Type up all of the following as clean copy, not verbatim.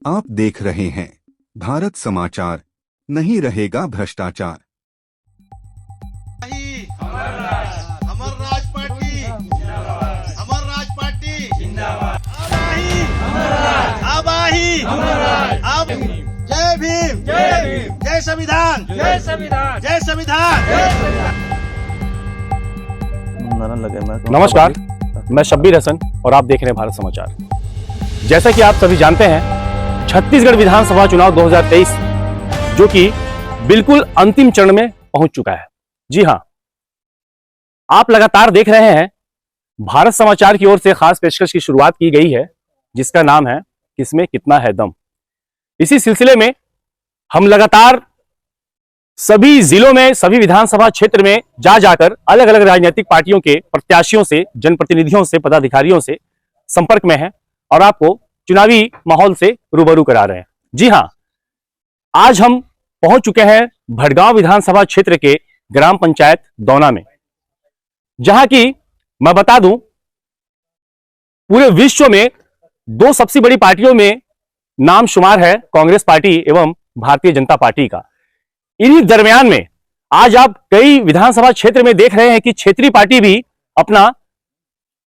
आप देख रहे हैं भारत समाचार। नहीं रहेगा भ्रष्टाचार। अमर राज पार्टी, अमर राज पार्टी जिंदाबाद। अब जय भीम, जय भीम, जय संविधान, जय संविधान, जय संविधान। नमस्कार, मैं शब्बीर हसन और आप देख रहे हैं भारत समाचार। जैसा कि आप सभी जानते हैं, छत्तीसगढ़ विधानसभा चुनाव 2023 जो कि बिल्कुल अंतिम चरण में पहुंच चुका है। जी हां, आप लगातार देख रहे हैं भारत समाचार की ओर से खास पेशकश की शुरुआत की गई है जिसका नाम है किसमें कितना है दम। इसी सिलसिले में हम लगातार सभी जिलों में, सभी विधानसभा क्षेत्र में जाकर अलग अलग राजनीतिक पार्टियों के प्रत्याशियों से, जनप्रतिनिधियों से, पदाधिकारियों से संपर्क में हैं और आपको चुनावी माहौल से रूबरू करा रहे हैं। जी हां, आज हम पहुंच चुके हैं भटगांव विधानसभा क्षेत्र के ग्राम पंचायत दौना में, जहां की मैं बता दूं पूरे विश्व में दो सबसे बड़ी पार्टियों में नाम शुमार है कांग्रेस पार्टी एवं भारतीय जनता पार्टी का। इन्हीं दरमियान में आज आप कई विधानसभा क्षेत्र में देख रहे हैं कि क्षेत्रीय पार्टी भी अपना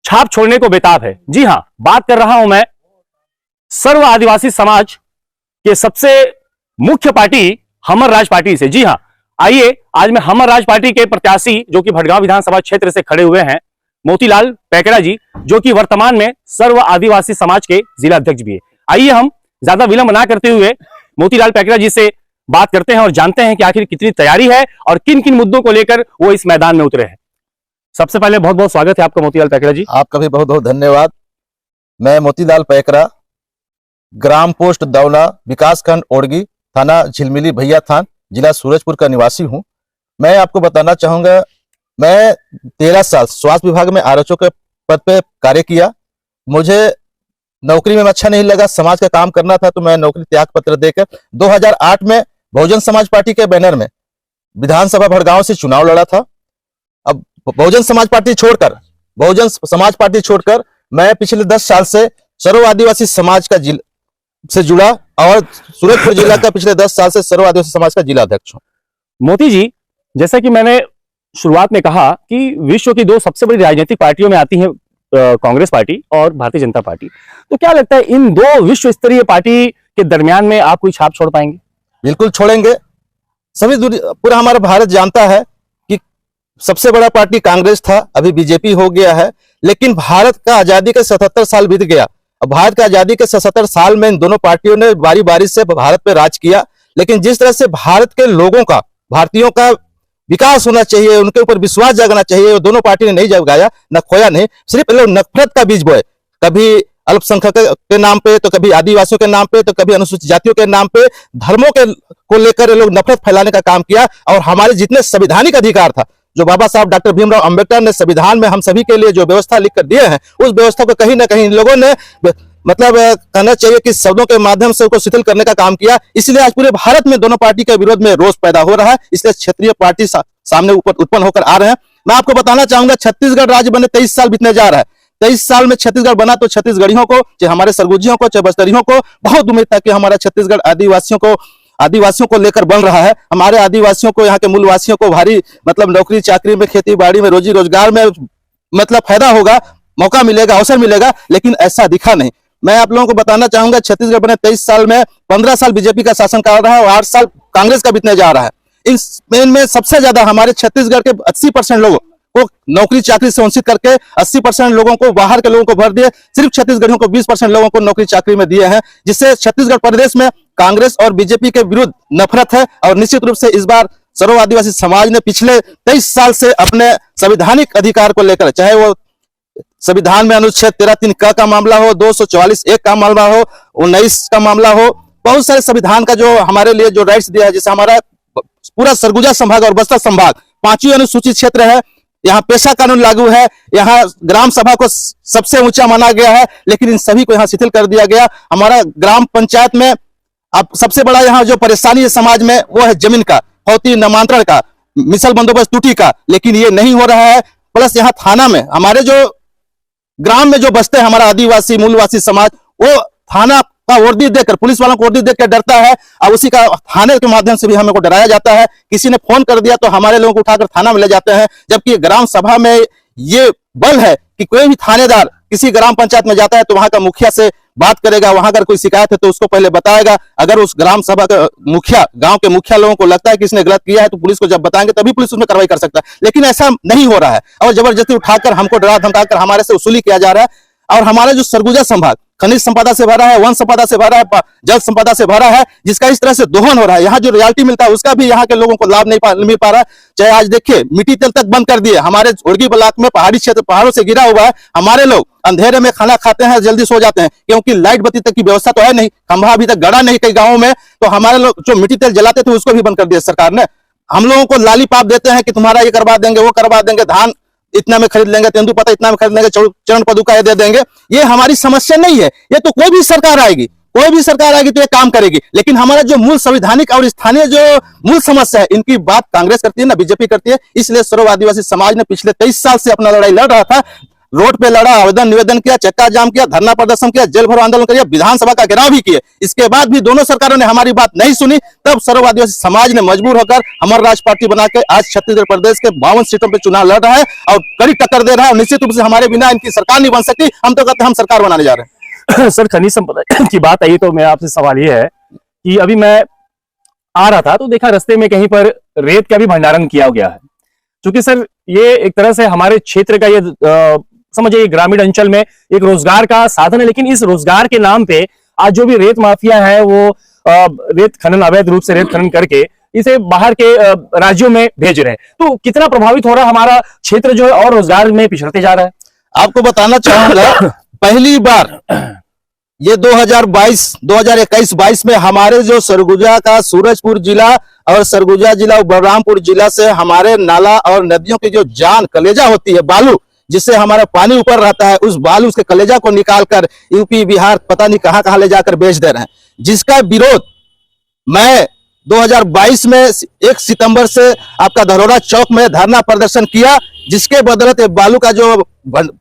छाप छोड़ने को बेताब है। जी हां, बात कर रहा हूं मैं सर्व आदिवासी समाज के सबसे मुख्य पार्टी हमर राज पार्टी से। जी हां, आइए आज मैं हमर राज पार्टी के प्रत्याशी जो कि भटगांव विधानसभा क्षेत्र से खड़े हुए हैं, मोतीलाल पैकरा जी, जो कि वर्तमान में सर्व आदिवासी समाज के जिला अध्यक्ष भी है। आइए हम ज्यादा विलंब ना करते हुए मोतीलाल पैकरा जी से बात करते हैं और जानते हैं कि आखिर कितनी तैयारी है और किन किन मुद्दों को लेकर वो इस मैदान में उतरे हैं। सबसे पहले बहुत बहुत स्वागत है आपका मोतीलाल पैकरा जी। आपका भी बहुत बहुत धन्यवाद। मैं मोतीलाल पैकरा, ग्राम पोस्ट दौना, विकासखंड ओड़गी, थाना झिलमिली भैया थान, जिला सूरजपुर का निवासी हूं। मैं आपको बताना चाहूंगा, मैं 13 साल स्वास्थ्य विभाग में आरएचओ के पद पे कार्य किया। मुझे नौकरी में अच्छा नहीं लगा, समाज का काम करना था, तो मैं नौकरी त्याग पत्र देकर 2008 में बहुजन समाज पार्टी के बैनर में विधानसभा भटगांव से चुनाव लड़ा था। अब बहुजन समाज पार्टी छोड़कर मैं पिछले 10 साल से सर्व आदिवासी समाज का से जुड़ा और सूरजपुर जिला का पिछले 10 साल से सर्व आदिवासी समाज का जिला अध्यक्ष हूं। मोती जी, जैसा कि मैंने शुरुआत में कहा कि विश्व की दो सबसे बड़ी राजनीतिक पार्टियों में आती है कांग्रेस पार्टी और भारतीय जनता पार्टी, तो क्या लगता है इन दो विश्व स्तरीय पार्टी के दरमियान में आप कोई छाप छोड़ पाएंगे? बिल्कुल छोड़ेंगे। पूरा हमारा भारत जानता है कि सबसे बड़ा पार्टी कांग्रेस था, अभी बीजेपी हो गया है। लेकिन भारत का आजादी के 77 साल बीत गया। अब भारत का आजादी के 77 साल में इन दोनों पार्टियों ने बारी बारी से भारत पे राज किया। लेकिन जिस तरह से भारत के लोगों का, भारतीयों का विकास होना चाहिए, उनके ऊपर विश्वास जगाना चाहिए, वो दोनों पार्टी ने नहीं जगाया, न खोया नहीं, सिर्फ लोग नफरत का बीज बोए। कभी अल्पसंख्यक के नाम पे, तो कभी आदिवासियों के नाम पे, तो कभी अनुसूचित जातियों के नाम पे, धर्मों के को लेकर लोग नफरत फैलाने का काम किया। और हमारे जितने संवैधानिक अधिकार था, जो बाबा साहब डॉक्टर भीमराव अंबेडकर ने संविधान में हम सभी के लिए जो व्यवस्था लिख कर दिए हैं, उस व्यवस्था को कहीं ना कहीं इन लोगों ने, मतलब कहना चाहिए कि शब्दों के माध्यम से उसको शिथिल करने का काम किया। इसलिए आज पूरे भारत में दोनों पार्टी के विरोध में रोष पैदा हो रहा है। इसलिए क्षेत्रीय पार्टी सामने उत्पन्न होकर आ रहे हैं। मैं आपको बताना चाहूंगा, छत्तीसगढ़ राज्य बने 23 साल बीतने जा रहा है। 23 साल में छत्तीसगढ़ बना तो छत्तीसगढ़ियों को, चाहे हमारे सरगुजियों को, चाहे बस्तरियों को बहुत उम्मीद था कि हमारा छत्तीसगढ़ आदिवासियों को लेकर बन रहा है। हमारे आदिवासियों को, यहाँ के मूलवासियों को भारी मतलब नौकरी चाकरी में, खेती बाड़ी में, रोजी रोजगार में मतलब फायदा होगा, मौका मिलेगा, अवसर मिलेगा। लेकिन ऐसा दिखा नहीं। मैं आप लोगों को बताना चाहूंगा, छत्तीसगढ़ बने 23 साल में 15 साल बीजेपी का शासनकाल रहा है और 8 साल कांग्रेस का बीतने जा रहा है। इनमें सबसे ज्यादा हमारे छत्तीसगढ़ के 80% लोगों को नौकरी चाकरी से वंचित करके 80% लोगों को, बाहर के लोगों को भर दिए। सिर्फ छत्तीसगढ़ियों को 20% लोगों को नौकरी चाकरी में दिए हैं, जिससे छत्तीसगढ़ प्रदेश में कांग्रेस और बीजेपी के विरुद्ध नफरत है। और निश्चित रूप से इस बार सर्व आदिवासी समाज ने पिछले 23 साल से अपने संवैधानिक अधिकार को लेकर, चाहे वो संविधान में अनुच्छेद 13(3) का मामला हो, 244(1) का मामला हो, 19 का मामला हो, बहुत सारे संविधान का जो हमारे लिए जो राइट्स दिया है, जैसे हमारा पूरा सरगुजा संभाग और बस्तर संभाग 5वीं अनुसूचित क्षेत्र है, यहाँ पेशा कानून लागू है, यहाँ ग्राम सभा को सबसे ऊंचा माना गया है। लेकिन इन सभी को यहाँ शिथिल कर दिया गया। हमारा ग्राम पंचायत में अब सबसे बड़ा यहाँ जो परेशानी है समाज में, वो है जमीन का, फौती नामांतरण का, मिसल बंदोबस्त टूटी का। लेकिन ये नहीं हो रहा है। प्लस यहाँ थाना में, हमारे जो ग्राम में जो बसते हैं हमारा आदिवासी मूलवासी समाज, वो थाना का वर्दी देखकर, पुलिस वालों को वर्दी देखकर डरता है और उसी का थाने के माध्यम से भी हमें को डराया जाता है। किसी ने फोन कर दिया तो हमारे लोगों को उठाकर थाना में ले जाते हैं, जबकि ग्राम सभा में ये बल है कि कोई भी थानेदार किसी ग्राम पंचायत में जाता है तो वहां का मुखिया से बात करेगा, वहां अगर कोई शिकायत है तो उसको पहले बताएगा। अगर उस ग्राम सभा का मुखिया, गांव के मुखिया लोगों को लगता है कि इसने गलत किया है तो पुलिस को जब बताएंगे तभी पुलिस उसमें कार्रवाई कर सकता है, लेकिन ऐसा नहीं हो रहा है और जबरदस्ती उठाकर हमको डरा धमकाकर हमारे से वसूली किया जा रहा है। और हमारा जो सरगुजा संभाग खनिज संपदा से भरा है, वन संपदा से भरा है, जल संपदा से भरा है, जिसका इस तरह से दोहन हो रहा है, यहाँ जो रॉयल्टी मिलता है उसका भी यहाँ के लोगों को लाभ नहीं मिल पा रहा है। चाहे आज देखिए मिट्टी तेल तक बंद कर दिए, हमारे उड़गी ब्लॉक में पहाड़ी क्षेत्र पहाड़ों से गिरा हुआ है, हमारे लोग अंधेरे में खाना खाते हैं, जल्दी सो जाते हैं क्योंकि लाइट बत्ती तक की व्यवस्था तो है नहीं, खंभा अभी तक गड़ा नहीं कई गाँवों में, तो हमारे लोग जो मिट्टी तेल जलाते थे उसको भी बंद कर दिया सरकार ने। हम लोगों को लालीपाप देते हैं कि तुम्हारा ये करवा देंगे, वो करवा देंगे, धान इतना में खरीद लेंगे, तेंदुपत्ता इतना में खरीद लेंगे, चरण पदुका ये दे देंगे। ये हमारी समस्या नहीं है, ये तो कोई भी सरकार आएगी तो ये काम करेगी, लेकिन हमारा जो मूल संवैधानिक और स्थानीय जो मूल समस्या है इनकी बात कांग्रेस करती है ना बीजेपी करती है। इसलिए सर्व आदिवासी समाज ने पिछले 23 साल से अपना लड़ाई लड़ रहा था, रोड पे लड़ा, आवेदन निवेदन किया, चक्का जाम किया, धरना प्रदर्शन किया, जेल भरो आंदोलन किया, विधानसभा का घेराव भी किए। इसके बाद भी दोनों सरकारों ने हमारी बात नहीं सुनी, तब सर्व आदिवासी समाज ने मजबूर होकर अमर राज पार्टी बना के आज छत्तीसगढ़ प्रदेश के 52 सीटों पर चुनाव लड़ रहा है और कड़ी टक्कर दे रहा है। निश्चित रूप से हमारे बिना इनकी सरकार नहीं बन सकती, हम तो कहते हैं हम सरकार बनाने जा रहे हैं। सर, खनिज संपदा की बात आई तो मेरा आपसे सवाल ये है कि अभी मैं आ रहा था तो देखा रास्ते में कहीं पर रेत का भी भंडारण किया गया है, क्योंकि सर ये एक तरह से हमारे क्षेत्र का ये समझिए ग्रामीण अंचल में एक रोजगार का साधन है, लेकिन इस रोजगार के नाम पे आज जो भी रेत माफिया है वो रेत खनन, अवैध रूप से रेत खनन करके इसे बाहर के राज्यों में भेज रहे हैं। तो कितना प्रभावित हो रहा है हमारा क्षेत्र जो है और रोजगार में पिछड़ते जा रहा है? आपको बताना चाहूंगा पहली बार ये 2021-22 में हमारे जो सरगुजा का सूरजपुर जिला और सरगुजा जिला और बलरामपुर जिला से हमारे नाला और नदियों की जो जान कलेजा होती है, बालू जिससे हमारा पानी ऊपर रहता है, उस बालू उसके कलेजा को निकालकर यूपी बिहार पता नहीं कहां ले जाकर बेच दे रहे हैं, जिसका विरोध मैं 2022 में 1 सितंबर से आपका धरोड़ा चौक में धरना प्रदर्शन किया, जिसके बदौलत बालू का जो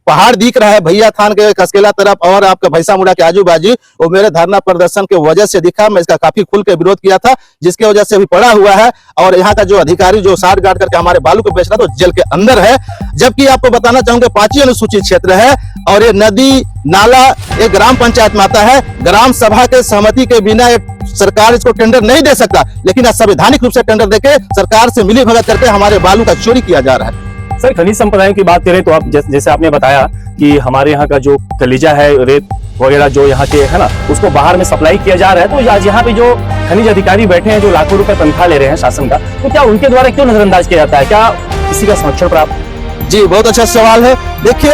पहाड़ दिख रहा है भैया थान के कसकेला तरफ और आपका भैंसा मुड़ा के आजू बाजू, वो मेरे धरना प्रदर्शन के वजह से दिखा। मैं इसका काफी खुल के विरोध किया था, जिसके वजह से अभी पड़ा हुआ है और यहाँ का जो अधिकारी जो साठ गाड़ करके हमारे बालू को बेच रहा था तो जेल के अंदर है। जबकि आपको बताना चाहूंगा 5 अनुसूचित क्षेत्र है और ये नदी नाला एक ग्राम पंचायत में आता है, ग्राम सभा के सहमति के बिना सरकार इसको टेंडर नहीं दे सकता, लेकिन असंवैधानिक रूप से टेंडर देके सरकार से मिली भगत करके हमारे बालू का चोरी किया जा रहा है। सर, खनिज संपदाओं की बात करें तो आप जैसे आपने बताया कि हमारे यहाँ का जो कलेजा है, रेत वगैरह जो यहाँ के है ना, उसको बाहर में सप्लाई किया जा रहा है। तो आज यहाँ पे जो खनिज अधिकारी बैठे हैं जो लाखों रुपए तनख्वाह ले रहे हैं शासन का, तो क्या उनके द्वारा क्यों नजरअंदाज किया जाता है? क्या किसी का संरक्षण प्राप्त? जी, बहुत अच्छा सवाल है। देखिए,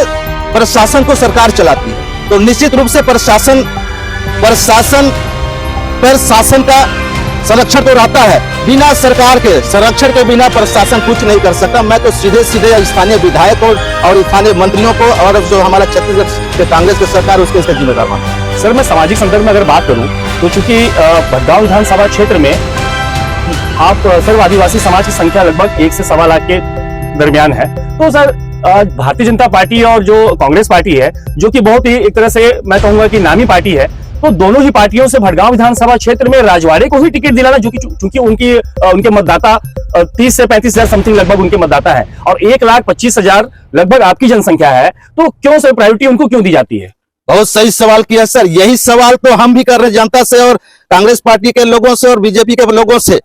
प्रशासन को सरकार चलाती है तो निश्चित रूप से प्रशासन का संरक्षण तो रहता है, बिना सरकार के संरक्षण के बिना प्रशासन कुछ नहीं कर सकता। मैं तो सीधे स्थानीय विधायकों और स्थानीय मंत्रियों को और जो हमारा छत्तीसगढ़ के कांग्रेस की सरकार उसके इसका जिम्मेदार मानता हूं। सर, मैं सामाजिक संदर्भ में अगर बात करूं तो चूंकि भटगांव विधानसभा क्षेत्र में आप सर्व आदिवासी समाज की संख्या लगभग 1 से 1.25 लाख के दरमियान है, तो सर भारतीय जनता पार्टी और जो कांग्रेस पार्टी है जो कि बहुत ही एक तरह से मैं कहूंगा कि नामी पार्टी है, तो दोनों ही पार्टियों से भटगांव विधानसभा क्षेत्र में राजवाड़े को ही टिकट दिलाना, जो कि चूंकि उनके मतदाता 30 से 35 हजार समथिंग लगभग उनके मतदाता है और 1,25,000 लगभग आपकी जनसंख्या है, तो क्यों सर प्रायोरिटी उनको क्यों दी जाती है? बहुत सही सवाल किया सर। यही सवाल तो हम भी कर रहे जनता से और कांग्रेस पार्टी के लोगों से और बीजेपी के लोगों से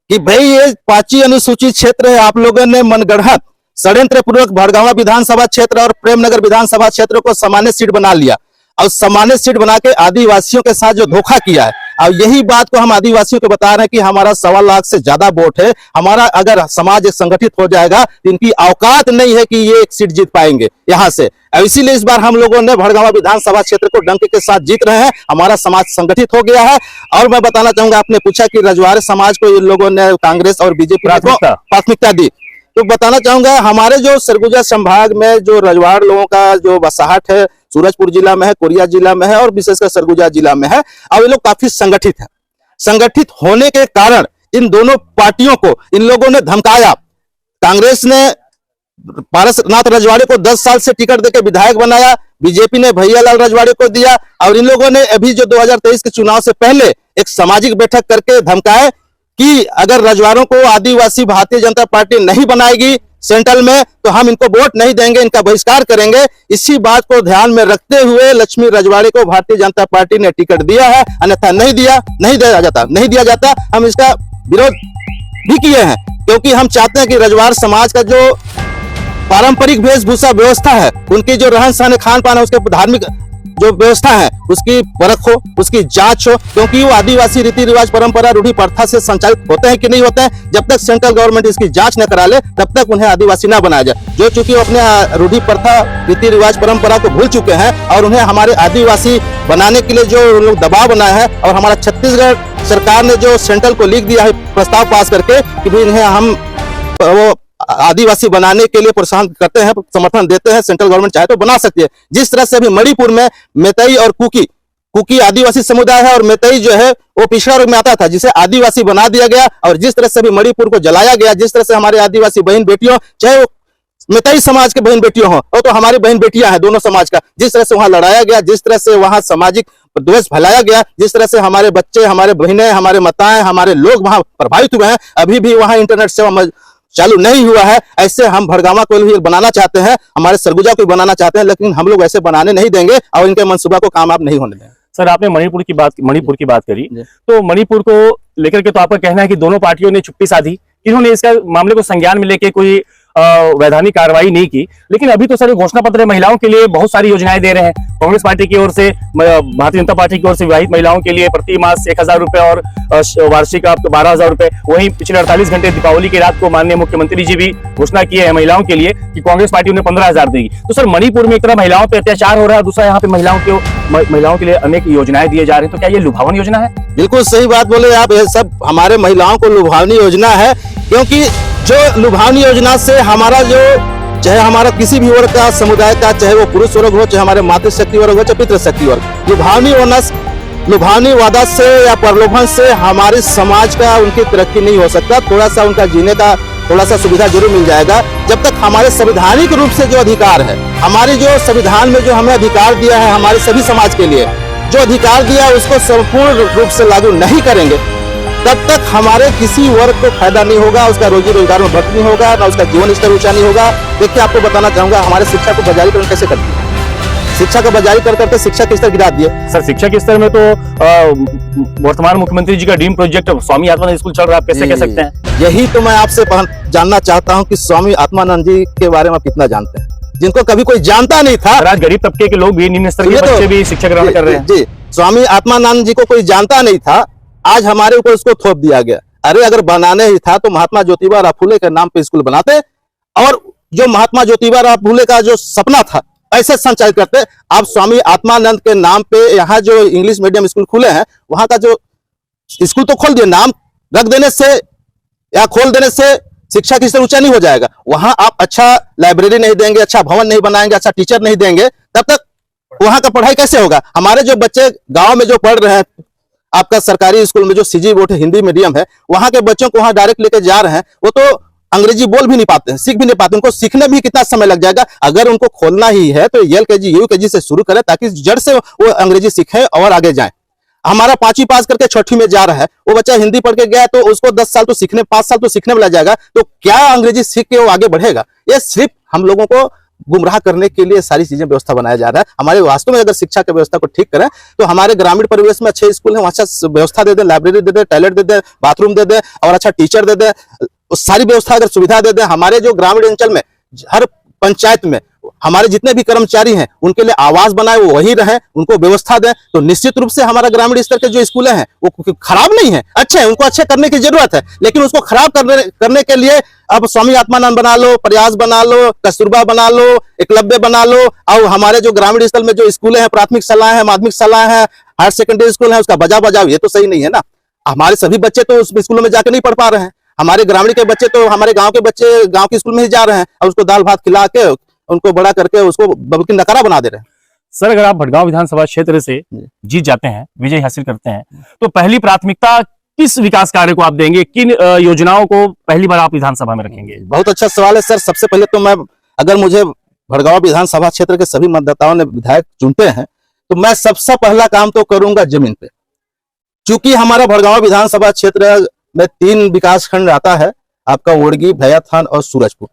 कि भाई ये 5 अनुसूचित क्षेत्र है, आप लोगों ने मनगढ़ंत षड्यंत्र पूर्वक भटगांव विधानसभा क्षेत्र और प्रेमनगर विधानसभा क्षेत्र को सामान्य सीट बना लिया और सामान्य सीट बना के आदिवासियों के साथ जो धोखा किया है, और यही बात को हम आदिवासियों को बता रहे हैं कि हमारा 1.25 लाख से ज्यादा वोट है, हमारा अगर समाज एक संगठित हो जाएगा तो इनकी औकात नहीं है कि ये एक सीट जीत पाएंगे यहाँ से। इसीलिए इस बार हम लोगों ने भटगांव विधानसभा क्षेत्र को डंके के साथ जीत रहे हैं, हमारा समाज संगठित हो गया है। और मैं बताना चाहूंगा, आपने पूछा कि रजवाड़े समाज को इन लोगों ने कांग्रेस और बीजेपी को प्राथमिकता दी, तो बताना चाहूंगा हमारे जो सरगुजा संभाग में जो रजवाड़ लोगों का जो बसाहट है सूरजपुर जिला में है, कोरिया जिला में है और विशेषकर सरगुजा जिला में है, और ये लोग काफी संगठित है। संगठित होने के कारण इन दोनों पार्टियों को इन लोगों ने धमकाया। कांग्रेस ने पारसनाथ रजवाड़े को 10 साल से टिकट देकर विधायक बनाया, बीजेपी ने भैयालाल रजवाड़े को दिया, और इन लोगों ने अभी जो 2023 के चुनाव से पहले एक सामाजिक बैठक करके धमकाए कि अगर रजवाड़ों को आदिवासी भारतीय जनता पार्टी नहीं बनाएगी सेंट्रल में तो हम इनको वोट नहीं देंगे, इनका बहिष्कार करेंगे। इसी बात को ध्यान में रखते हुए लक्ष्मी रजवाड़े को भारतीय जनता पार्टी ने टिकट दिया है, अन्यथा नहीं दिया जाता। हम इसका विरोध भी किए हैं क्योंकि हम चाहते हैं कि रजवाड़ समाज का जो पारंपरिक वेशभूषा व्यवस्था है, उनकी जो रहन सहन खान पान है, उसके धार्मिक जो व्यवस्था है उसकी परख हो, उसकी जांच हो, क्योंकि वो आदिवासी रीति रिवाज परंपरा रूढ़ी प्रथा से संचालित होते हैं कि नहीं होते हैं। जब तक सेंट्रल गवर्नमेंट इसकी जांच न करा ले तब तक उन्हें आदिवासी ना बनाया जाए। जो चूंकि वो अपने रूढ़ी प्रथा रीति रिवाज परंपरा को भूल चुके हैं और उन्हें हमारे आदिवासी बनाने के लिए जो लोग दबाव बनाए हैं, और हमारा छत्तीसगढ़ सरकार ने जो सेंट्रल को लिख दिया है प्रस्ताव पास करके कि भाई इन्हें हम वो आदिवासी बनाने के लिए प्रोत्साहन करते हैं, समर्थन देते हैं, सेंट्रल गवर्नमेंट चाहे तो बना सकती है। जिस तरह से अभी मणिपुर में मेतई और कुकी आदिवासी समुदाय है और मेतई जो है वो पिछड़ा वर्ग में आता था, जिसे आदिवासी बना दिया गया, और जिस तरह से अभी मणिपुर को जलाया गया, जिस तरह से हमारे आदिवासी बहन बेटियों, चाहे वो मेतई समाज के बहन बेटियों हो, वो तो हमारी बहन बेटियां हैं दोनों समाज का, जिस तरह से वहां लड़ाया गया, जिस तरह से वहां सामाजिक द्वेष फैलाया गया, जिस तरह से हमारे बच्चे, हमारे बहनें, हमारे माताएं, हमारे लोग वहां प्रभावित हुए हैं, अभी भी वहां इंटरनेट सेवा चालू नहीं हुआ है। ऐसे हम भड़गामा को भी बनाना चाहते हैं, हमारे सरगुजा को भी बनाना चाहते हैं, लेकिन हम लोग ऐसे बनाने नहीं देंगे और इनके मनसूबा को कामयाब नहीं होने देंगे। सर, आपने मणिपुर की बात करी, तो मणिपुर को लेकर के तो आपका कहना है कि दोनों पार्टियों ने चुप्पी साधी, इन्होंने इसका मामले को संज्ञान में लेके कोई वैधानिक कार्रवाई नहीं की। लेकिन अभी तो सर घोषणा पत्र महिलाओं के लिए बहुत सारी योजनाएं दे रहे हैं। कांग्रेस पार्टी की ओर से, भारतीय जनता पार्टी की ओर से विवाहित महिलाओं के लिए प्रति मास 1000 रुपए और वार्षिक आप 12,000 रुपए। वहीं पिछले 48 घंटे दीपावली की रात को माननीय मुख्यमंत्री जी भी घोषणा किए हैं महिलाओं के लिए कि कांग्रेस पार्टी उन्हें 15,000 देगी। तो सर मणिपुर में एक तरफ महिलाओं पर अत्याचार हो रहा है, दूसरा यहाँ पे महिलाओं के लिए अनेक योजनाएं दिए जा रही है, तो क्या ये लुभावन योजना है? बिल्कुल सही बात बोले आप, ये सब हमारे महिलाओं को लुभावनी योजना है, क्योंकि जो लुभावनी योजना से हमारा जो, चाहे हमारा किसी भी वर्ग का समुदाय का, चाहे वो पुरुष वर्ग हो, चाहे हमारे मातृशक्ति वर्ग हो, चाहे पितृशक्ति वर्ग, लुभावनी वादा से या प्रलोभन से हमारे समाज का उनकी तरक्की नहीं हो सकता। थोड़ा सा उनका जीने का थोड़ा सा सुविधा जरूर मिल जाएगा, जब तक हमारे संवैधानिक रूप से जो अधिकार है, हमारे जो संविधान में जो हमें अधिकार दिया है हमारे सभी समाज के लिए, जो अधिकार दिया है उसको संपूर्ण रूप से लागू नहीं करेंगे, तब तक हमारे किसी वर्ग को फायदा नहीं होगा, उसका रोजी रोजगार में बढ़त नहीं होगा, ना उसका जीवन स्तर ऊंचा नहीं होगा। देखिए, आपको बताना चाहूंगा, हमारे शिक्षा को बजारीकरण कैसे करती है, शिक्षा का बजारीकरण करते शिक्षा के स्तर गिरा दिए। सर, शिक्षा के स्तर में तो वर्तमान मुख्यमंत्री जी का dream project Swami Atmanand school चल रहा है, आप कैसे कह सकते हैं? यही तो मैं आपसे जानना चाहता हूँ कि स्वामी आत्मानंद जी के बारे में आप कितना जानते हैं, जिनको कभी कोई जानता नहीं था। आज गरीब तबके के लोग भी, निम्न स्तर के बच्चे भी शिक्षा ग्रहण कर रहे हैं। जी, स्वामी आत्मानंद जी को कोई जानता नहीं था, आज हमारे ऊपर उसको थोप दिया गया। अरे अगर बनाने ही था तो महात्मा ज्योतिबा राव फुले के नाम पे स्कूल बनाते, और जो महात्मा ज्योतिबा राव फुले का जो सपना था ऐसे संचालित करते। आप स्वामी आत्मानंद के नाम पे यहाँ जो इंग्लिश मीडियम स्कूल खुले हैं, वहां का जो स्कूल तो खोल दिए, नाम रख देने से या खोल देने से शिक्षा की स्तर ऊंचा नहीं हो जाएगा। वहां आप अच्छा लाइब्रेरी नहीं देंगे, अच्छा भवन नहीं बनाएंगे, अच्छा टीचर नहीं देंगे, तब तक वहां का पढ़ाई कैसे होगा? हमारे जो बच्चे गांव में जो पढ़ रहे हैं, आपका सरकारी स्कूल में जो सीजी बोर्ड है, हिंदी मीडियम है, वहां के बच्चों को वहां डायरेक्ट लेके जा रहे हैं, वो तो अंग्रेजी बोल भी नहीं पाते हैं, सीख भी नहीं पाते, उनको सीखने भी कितना समय लग जाएगा। अगर उनको खोलना ही है तो LKG UKG से शुरू करें, ताकि जड़ से वो अंग्रेजी सीखें और आगे जाएं। हमारा 5वीं पास करके 6वीं में जा रहा है, वो बच्चा हिंदी पढ़ के गया तो उसको 10 साल तो सीखने, 5 साल तो सीखने में लग जाएगा, तो क्या अंग्रेजी सीख के वो आगे बढ़ेगा? ये सिर्फ हम लोगों को गुमराह करने के लिए सारी चीजें व्यवस्था बनाया जा रहा है। हमारे वास्तव में अगर शिक्षा की व्यवस्था को ठीक करें तो हमारे ग्रामीण परिवेश में अच्छे स्कूल हैं, वहां अच्छा व्यवस्था दे दें, लाइब्रेरी दे दें, टॉयलेट दे दें, बाथरूम दे दें और अच्छा टीचर दे दें, सारी व्यवस्था अगर सुविधा दे दें। हमारे जो ग्रामीण अंचल में हर पंचायत में हमारे जितने भी कर्मचारी हैं उनके लिए आवास बनाए, वो वही रहे, उनको व्यवस्था दें, तो निश्चित रूप से हमारा ग्रामीण स्तर के जो स्कूल हैं वो खराब नहीं है, अच्छे हैं, उनको अच्छे करने की जरूरत है। लेकिन उसको खराब करने के लिए अब स्वामी आत्मानंद बना लो, प्रयास बना लो, कस्तूरबा बना लो, एकलव्य बना लो, और हमारे जो ग्रामीण स्तर में जो स्कूल हैं, प्राथमिक शालाएं हैं, माध्यमिक शालाएं हैं, हायर सेकेंडरी स्कूल है, उसका बजाओ, ये तो सही नहीं है ना। हमारे सभी बच्चे तो उस स्कूलों में जाकर नहीं पढ़ पा रहे हैं। हमारे ग्रामीण के बच्चे तो हमारे गांव के बच्चे गांव के स्कूल में ही जा रहे हैं और उसको दाल भात खिला के उनको बड़ा करके उसको बल्कि नकारा बना दे रहे हैं। सर, अगर आप भटगांव विधानसभा क्षेत्र से जीत जाते हैं, विजय हासिल करते हैं, तो पहली प्राथमिकता किस विकास कार्य को आप देंगे, किन योजनाओं को पहली बार आप विधानसभा में रखेंगे? बहुत अच्छा सवाल है सर। सबसे पहले तो मैं, अगर मुझे भड़गांव विधानसभा क्षेत्र के सभी मतदाताओं ने विधायक चुनते हैं तो मैं सबसे पहला काम तो करूंगा जमीन पे। चूंकि हमारा भड़गांव विधानसभा क्षेत्र में 3 विकास खंड आता है, आपका ओड़गी, भैया थान और सूरजपुर।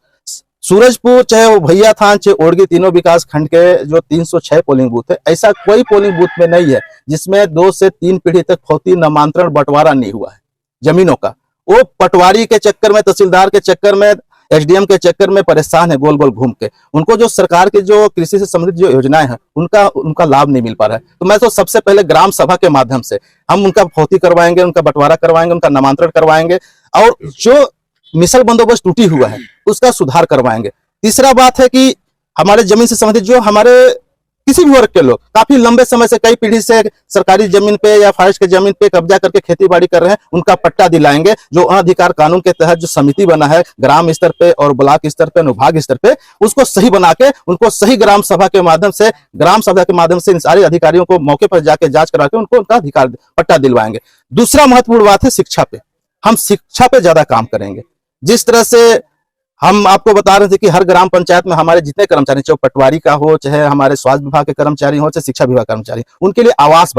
सूरजपुर चाहे वो भैया थान चाहे ओड़गी, तीनों विकास खंड के जो 306 पोलिंग बूथ है, ऐसा कोई पोलिंग बूथ में नहीं है जिसमें 2 से 3 पीढ़ी तक फौती नामांतरण बंटवारा नहीं हुआ है जमीनों का। वो पटवारी के चक्कर में, तहसीलदार के चक्कर में, एसडीएम के चक्कर में परेशान है, गोल गोल घूम के। उनको जो सरकार की जो कृषि से संबंधित जो योजनाएं हैं उनका लाभ नहीं मिल पा रहा है। तो मैं तो सबसे पहले ग्राम सभा के माध्यम से हम उनका फौती करवाएंगे, उनका बंटवारा करवाएंगे, उनका नामांतरण करवाएंगे और जो मिसल बंदोबस्त टूटी हुआ है उसका सुधार करवाएंगे। तीसरा बात है कि हमारे जमीन से संबंधित जो हमारे किसी भी वर्ग के लोग काफी लंबे समय से, कई पीढ़ी से सरकारी जमीन पे या फॉरेस्ट के जमीन पे कब्जा करके खेती बाड़ी कर रहे हैं, उनका पट्टा दिलाएंगे। जो अनाधिकार कानून के तहत जो समिति बना है ग्राम स्तर पे और ब्लॉक स्तर पे, अनुभाग स्तर पे, उसको सही बना के उनको सही ग्राम सभा के माध्यम से इन सारे अधिकारियों को मौके पर जाके जांच करा के उनको उनका अधिकार पट्टा दिलवाएंगे। दूसरा महत्वपूर्ण बात है शिक्षा पे। हम शिक्षा पे ज्यादा काम करेंगे। जिस तरह से हम आपको बता रहे थे कि हर ग्राम पंचायत में हमारे जितने कर्मचारी, चाहे पटवारी का हो, चाहे हमारे स्वास्थ्य विभाग के कर्मचारी हो, चाहे शिक्षा विभाग कर्मचारी, उनके लिए आवास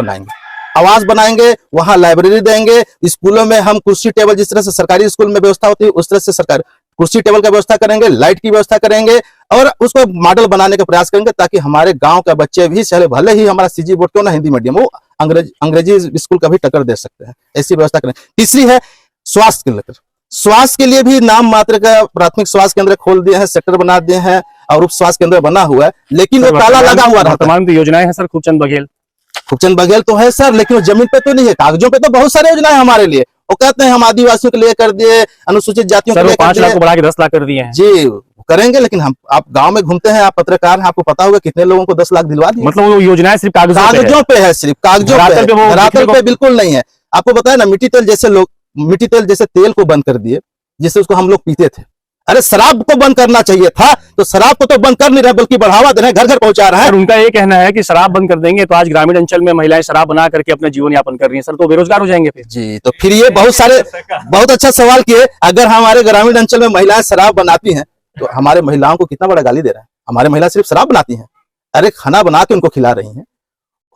बनाएंगे, वहां लाइब्रेरी देंगे। स्कूलों में हम कुर्सी टेबल, जिस तरह से सरकारी स्कूल में व्यवस्था होती है उस तरह से सरकारी कुर्सी टेबल का व्यवस्था करेंगे, लाइट की व्यवस्था करेंगे और उसको मॉडल बनाने का प्रयास करेंगे ताकि हमारे गांव के बच्चे भी, चले भले ही हमारा सीजी बोर्ड क्यों ना हिंदी मीडियम, वो अंग्रेजी स्कूल का भी टक्कर दे सकते हैं, ऐसी व्यवस्था करें। तीसरी है स्वास्थ्य के लेकर। स्वास्थ्य के लिए भी नाम मात्र का प्राथमिक स्वास्थ्य केंद्र खोल दिए हैं, सेक्टर बना दिए हैं और उप स्वास्थ्य केंद्र बना हुआ है, लेकिन वो ताला लगा हुआ रहता है। तमाम योजनाएं हैं सर। खूबचंद बघेल तो है सर, लेकिन वो जमीन पे तो नहीं है। कागजों पे तो बहुत सारी योजनाएं हमारे लिए। वो कहते हैं हम आदिवासियों के लिए कर दिए, अनुसूचित जातियों के लिए 5 लाख को बढ़ा के 10 लाख कर दिए हैं। जी करेंगे, लेकिन आप गांव में घूमते हैं, आप पत्रकार हैं, आपको पता होगा कितने लोगों को 10 लाख दिलवा दिए। मतलब वो योजनाएं सिर्फ कागजों पे है, सिर्फ कागजों पे, धरातल पे बिल्कुल नहीं है। आपको बताया ना, मिट्टी तेल जैसे तेल को बंद कर दिए जिससे उसको हम लोग पीते थे। अरे शराब को बंद करना चाहिए था, तो शराब को तो बंद कर नहीं रहे बल्कि बढ़ावा दे रहे हैं, घर घर पहुंचा रहे हैं। उनका ये कहना है कि शराब बंद कर देंगे तो आज ग्रामीण अंचल में महिलाएं शराब बना करके अपना जीवन यापन कर रही हैं सर, तो बेरोजगार हो जाएंगे फिर। जी, तो फिर ये बहुत अच्छा सवाल किए। अगर हमारे ग्रामीण अंचल में महिलाएं शराब बनाती हैं तो हमारे महिलाओं को कितना बड़ा गाली दे रहे हैं। हमारे महिला सिर्फ शराब बनाती हैं? अरे खाना बना के उनको खिला रही हैं,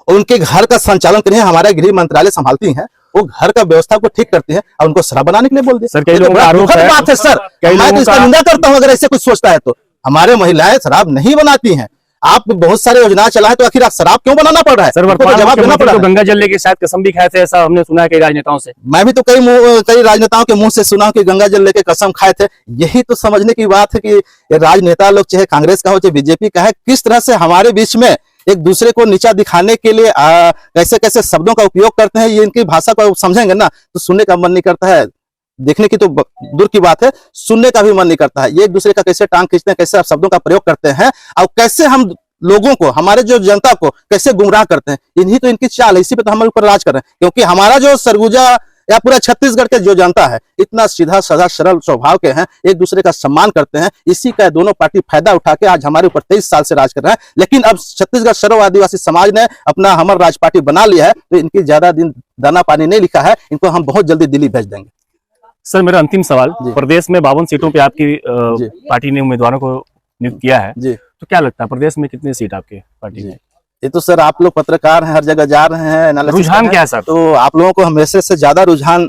उनके घर का संचालन कर रही है, हमारा गृह मंत्रालय संभालती है, वो घर का व्यवस्था को ठीक करती है और उनको शराब बनाने के लिए बोल दिया। सर, कई लोगों का आरोप है, बात है सर, मैं तो इसका निंदा करता हूं अगर ऐसे कुछ सोचता है तो। हमारे महिलाएं शराब नहीं बनाती हैं। आप बहुत सारे योजना चलाए तो आखिर आप शराब क्यों बनाना पड़ रहा है? सर, जवाब देना पड़ा। गंगा जल लेके शायद कसम भी खाए थे, ऐसा हमने सुना है कई राजनेताओं से। मैं भी तो कई राजनेताओं के मुंह से सुना कि गंगा जल लेके कसम खाए थे। यही तो समझने की बात है कि राजनेता लोग, चाहे कांग्रेस का हो चाहे बीजेपी का है, किस तरह से हमारे बीच में एक दूसरे को नीचा दिखाने के लिए कैसे कैसे शब्दों का उपयोग करते हैं। ये इनकी भाषा को समझेंगे ना तो सुनने का मन नहीं करता है, देखने की तो दूर की बात है, सुनने का भी मन नहीं करता है। ये एक दूसरे का कैसे टांग खींचते हैं, कैसे शब्दों का प्रयोग करते हैं और कैसे हम लोगों को, हमारे जो जनता को कैसे गुमराह करते हैं। इन्हीं तो इनकी चाल है, इसी पे तो हमारे ऊपर राज कर रहे हैं। क्योंकि हमारा जो सरगुजा या पूरा छत्तीसगढ़ के जो जनता है इतना सीधा साधा सरल स्वभाव के हैं, एक दूसरे का सम्मान करते हैं। इसी का दोनों पार्टी फायदा उठा के आज हमारे ऊपर 23 साल से राज कर रहे हैं। लेकिन अब छत्तीसगढ़ सर्व आदिवासी समाज ने अपना हमर राज पार्टी बना लिया है, तो इनकी ज्यादा दिन दाना पानी नहीं लिखा है, इनको हम बहुत जल्दी दिल्ली भेज देंगे। सर, मेरा अंतिम सवाल, प्रदेश में 52 सीटों पे आपकी पार्टी ने उम्मीदवारों को नियुक्त किया है जी, तो क्या लगता है प्रदेश में कितनी सीट आपकी पार्टी में? ये तो सर आप लोग पत्रकार हैं, हर जगह जा रहे हैं, रुझान क्या है सर? तो आप लोगों को हमेशा से ज्यादा रुझान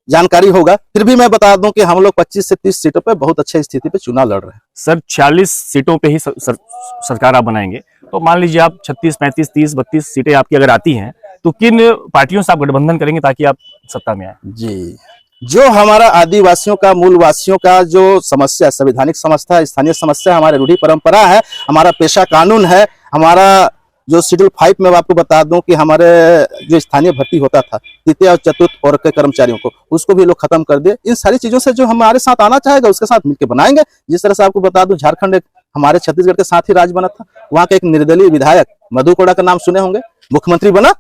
जानकारी होगा। फिर भी मैं बता दूं कि हम लोग 25 से 30 सीटों पे बहुत अच्छी स्थिति पे चुनाव लड़ रहे हैं। सर, 46 सीटों पे ही सरकार आप बनाएंगे, तो मान लीजिए आप 36, 35, 30, 32 सीटें आपकी अगर आती हैं तो किन पार्टियों से आप गठबंधन करेंगे ताकि आप सत्ता में आए? जी, जो हमारा आदिवासियों का, मूलवासियों का जो समस्या, संवैधानिक समस्या, स्थानीय समस्या, हमारे रूढ़ी परंपरा है, हमारा पेशा कानून है, हमारा जो शेड्यूल 5 में आपको बता दूं कि हमारे जो स्थानीय भर्ती होता था तृतीय और चतुर्थ वर्ग के कर्मचारियों को, उसको भी लोग खत्म कर दिए। इन सारी चीजों से जो हमारे साथ आना चाहेगा उसके साथ मिलकर बनाएंगे। जिस तरह से आपको बता दूं झारखंड एक हमारे छत्तीसगढ़ के साथ ही राज्य बना था, वहां के एक निर्दलीय विधायक मधु कोड़ा का नाम सुने होंगे, मुख्यमंत्री बना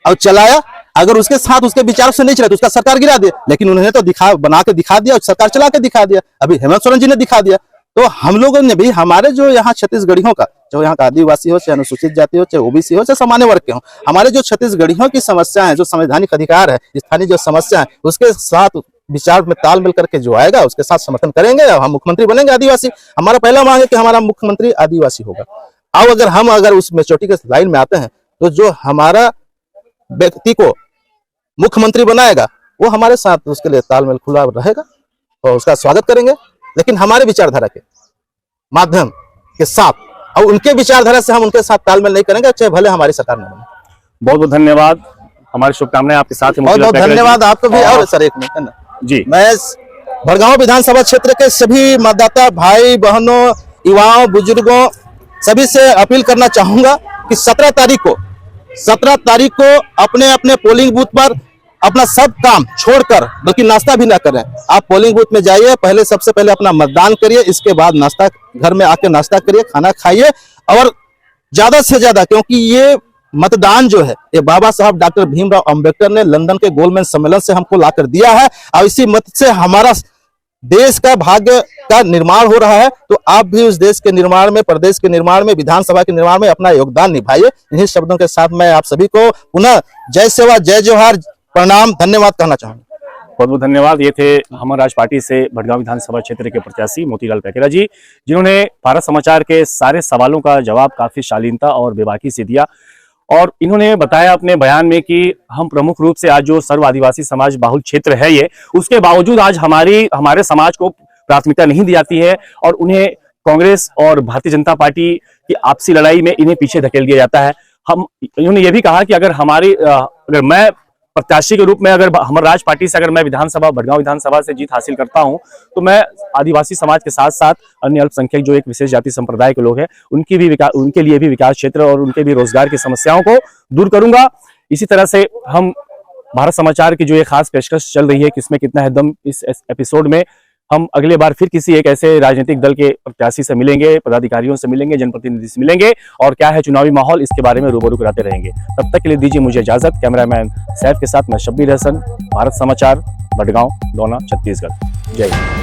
और चलाया। अगर उसके साथ उसके विचारों से नहीं चला तो उसका सरकार गिरा दिया, लेकिन उन्होंने तो बना के दिखा दिया और सरकार चला के दिखा दिया। अभी हेमंत सोरेन जी ने दिखा दिया। तो हम लोगों ने भी, हमारे जो यहाँ छत्तीसगढ़ियों का, जो यहाँ का आदिवासी हो, चाहे अनुसूचित जाति हो, चाहे ओबीसी हो, चाहे सामान्य वर्ग के हो, हमारे जो छत्तीसगढ़ियों की समस्या है, जो संवैधानिक अधिकार है, स्थानीय जो समस्या है, उसके साथ विचार में तालमेल करके जो आएगा उसके साथ समर्थन करेंगे। हम मुख्यमंत्री बनेंगे आदिवासी। हमारा पहला मांग है कि हमारा मुख्यमंत्री आदिवासी होगा। अब अगर उस मेचोरिटी के लाइन में आते हैं तो जो हमारा व्यक्ति को मुख्यमंत्री बनाएगा वो हमारे साथ, उसके लिए तालमेल खुला रहेगा और उसका स्वागत करेंगे, लेकिन हमारे विचारधारा के माध्यम के साथ, और उनके विचारधारा से हम उनके साथ तालमेल नहीं करेंगे, चाहे भले हमारी सरकार न बने। बहुत बहुत धन्यवाद, हमारी शुभकामनाएं आपके साथ हैं। बहुत बहुत धन्यवाद आपको भी। और सर एक मिनट है ना जी, मैं भड़गांव विधानसभा क्षेत्र के सभी मतदाता भाई बहनों, युवाओं, बुजुर्गों सभी से अपील करना चाहूंगा कि 17 तारीख को अपने अपने पोलिंग बूथ पर अपना सब काम छोड़कर, बल्कि नाश्ता भी ना करें, आप पोलिंग बूथ में जाइए, पहले सबसे पहले अपना मतदान करिए, इसके बाद नाश्ता, घर में आके नाश्ता करिए, खाना खाइए, और ज्यादा से ज्यादा, क्योंकि ये मतदान जो है ये बाबा साहब डॉक्टर भीमराव अंबेडकर ने लंदन के गोलमेन सम्मेलन से हमको लाकर दिया है, और इसी मत से हमारा देश का भाग्य का निर्माण हो रहा है। तो आप भी उस देश के निर्माण में, प्रदेश के निर्माण में, विधानसभा के निर्माण में अपना योगदान निभाइए। इन्हीं शब्दों के साथ मैं आप सभी को पुनः जय सेवा, जय जोहार, प्रणाम, धन्यवाद कहना चाहूंगा। बहुत बहुत धन्यवाद। ये थे हमर राज पार्टी से भड़गांव विधानसभा क्षेत्र के प्रत्याशी मोतीलाल पैकेरा जी, जिन्होंने भारत समाचार के सारे सवालों का जवाब काफी शालीनता और बेबाकी से दिया। और इन्होंने बताया अपने बयान में कि हम प्रमुख रूप से आज जो सर्व आदिवासी समाज बाहुल क्षेत्र है ये, उसके बावजूद आज हमारे समाज को प्राथमिकता नहीं दी जाती है, और उन्हें कांग्रेस और भारतीय जनता पार्टी की आपसी लड़ाई में इन्हें पीछे धकेल दिया जाता है। इन्होंने ये भी कहा कि अगर मैं प्रत्याशी के रूप में, अगर हमर राज पार्टी से अगर मैं भड़गांव विधानसभा से जीत हासिल करता हूं, तो मैं आदिवासी समाज के साथ साथ अन्य अल्पसंख्यक जो एक विशेष जाति संप्रदाय के लोग हैं उनके लिए भी विकास क्षेत्र और उनके भी रोजगार की समस्याओं को दूर करूंगा। इसी तरह से हम भारत समाचार की जो ये खास पेशकश चल रही है किसमें कितना है दम, इस एपिसोड में हम अगले बार फिर किसी एक ऐसे राजनीतिक दल के प्रत्याशी से मिलेंगे, पदाधिकारियों से मिलेंगे, जनप्रतिनिधि से मिलेंगे, और क्या है चुनावी माहौल इसके बारे में रूबरू कराते रहेंगे। तब तक के लिए दीजिए मुझे इजाजत। कैमरामैन सैफ के साथ मैं शब्बीर हसन, भारत समाचार, भड़गांव, दोना, छत्तीसगढ़। जय हिंद।